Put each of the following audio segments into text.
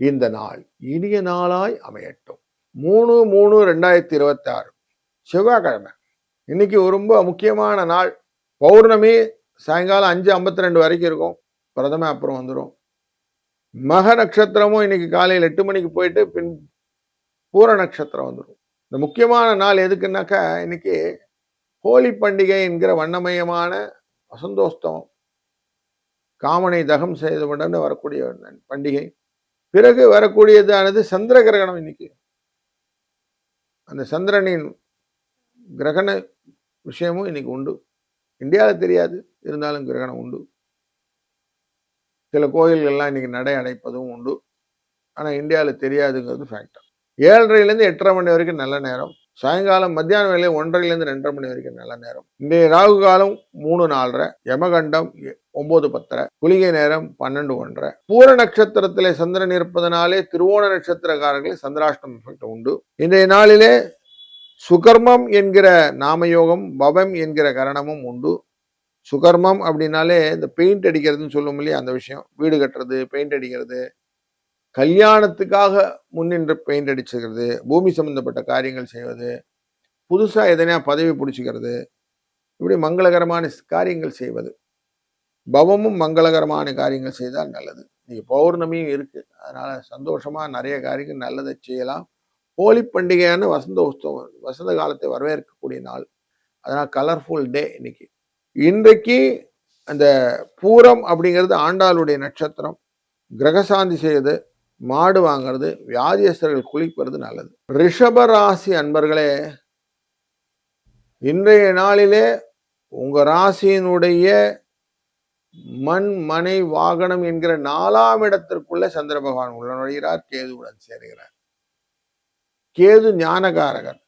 இந்த நாள் இனிய நாளாய் அமையட்டும். 3/3/2026 செவ்வாய்க்கிழமை. இன்னைக்கு ரொம்ப முக்கியமான நாள். பௌர்ணமி சாயங்காலம் 5:52 வரைக்கும் இருக்கும். பிரதம அப்புறம் வந்துடும். மக நட்சத்திரமும் இன்னைக்கு காலையில் 8 மணிக்கு போயிட்டு பின் பூர நட்சத்திரம் வந்துடும். இந்த முக்கியமான நாள் எதுக்குன்னாக்கா இன்னைக்கு ஹோலி பண்டிகை என்கிற வண்ணமயமான வசந்தோஸ்தவம், காமனை தகம் செய்தவுடன் வரக்கூடிய பண்டிகை. பிறகு வரக்கூடியதானது சந்திர கிரகணம். இன்னைக்கு அந்த சந்திரனின் கிரகண விஷயமும் இன்னைக்கு உண்டு. இந்தியாவில் தெரியாது, இருந்தாலும் கிரகணம் உண்டு. சில கோயில்கள்லாம் இன்னைக்கு நடை அடைப்பதும் உண்டு. ஆனால் இந்தியாவில் தெரியாதுங்கிறது ஃபேக்டர். 7:30 8:30 மணி வரைக்கும் நல்ல நேரம். சாயங்காலம் மத்தியான வேலை 1:30 2:30 மணி வரைக்கும் நல்ல நேரம். இன்றைய ராகு காலம் 3:04, யமகண்டம் 9:10, குளிகை நேரம் 12:01. பூர நட்சத்திரத்திலே சந்திரன் இருப்பதனாலே திருவோண நட்சத்திரக்காரர்கள் சந்திராஷ்டம் எஃபெக்ட் உண்டு. இன்றைய நாளிலே சுகர்மம் என்கிற நாமயோகம், பவம் என்கிற கரணமும் உண்டு. சுகர்மம் அப்படின்னாலே இந்த பெயிண்ட் அடிக்கிறதுன்னு சொல்லும் இல்லையா, அந்த விஷயம். வீடு கட்டுறது, பெயிண்ட் அடிக்கிறது, கல்யாணத்துக்காக முன்னின்று பெயிண்ட் அடிச்சுக்கிறது, பூமி சம்பந்தப்பட்ட காரியங்கள் செய்வது, புதுசா எதனா பதவி பிடிச்சிக்கிறது, இப்படி மங்களகரமான காரியங்கள் செய்வது. பவமும் மங்களகரமான காரியங்கள் செய்தால் நல்லது. இன்னைக்கு பௌர்ணமியும் இருக்கு, அதனால சந்தோஷமா நிறைய காரியங்கள் நல்லதை செய்யலாம். ஹோலி பண்டிகையான வசந்த உற்சவம், வசந்த காலத்தை வரவேற்கக்கூடிய நாள். அதனால கலர்ஃபுல் டே இன்னைக்கு. இன்றைக்கு அந்த பூரம் அப்படிங்கிறது ஆண்டாளுடைய நட்சத்திரம். கிரகசாந்தி செய்வது, மாடு வாங்கிறது, வியாதியஸ்தர்கள் குளிப்பது நல்லது. ரிஷப ராசி அன்பர்களே, இன்றைய நாளிலே உங்க ராசியினுடைய மண், மனை, வாகனம் என்கிற 4ஆம் இடத்திற்குள்ள சந்திர பகவான் உள்ள நுழைகிறார், கேதுவுடன் சேருகிறார். கேது ஞானகாரகர்,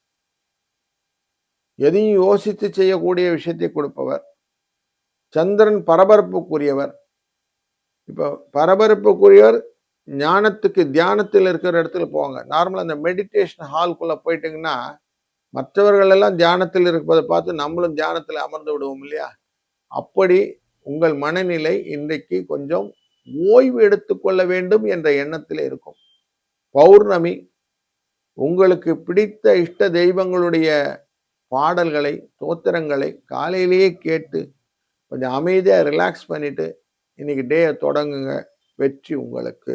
எதையும் யோசித்து செய்யக்கூடிய விஷயத்தை கொடுப்பவர். சந்திரன் பரபரப்புக்குரியவர். இப்போ பரபரப்புக்குரியவர் ஞானத்துக்கு, தியானத்தில் இருக்கிற இடத்துல போவாங்க. நார்மலாக அந்த மெடிடேஷன் ஹால்குள்ள போயிட்டீங்கன்னா மற்றவர்கள் எல்லாம் தியானத்தில் இருப்பதை பார்த்து நம்மளும் தியானத்தில் அமர்ந்து விடுவோம் இல்லையா? அப்படி உங்கள் மனநிலை இன்றைக்கு கொஞ்சம் ஓய்வு எடுத்துக்கொள்ள வேண்டும் என்ற எண்ணத்தில் இருக்கும். பௌர்ணமி உங்களுக்கு பிடித்த இஷ்ட தெய்வங்களுடைய பாடல்களை, தோத்திரங்களை காலையிலேயே கேட்டு கொஞ்சம் அமைதியாக ரிலாக்ஸ் பண்ணிட்டு இன்னைக்கு டேயை தொடங்குங்க. வெற்றி உங்களுக்கு.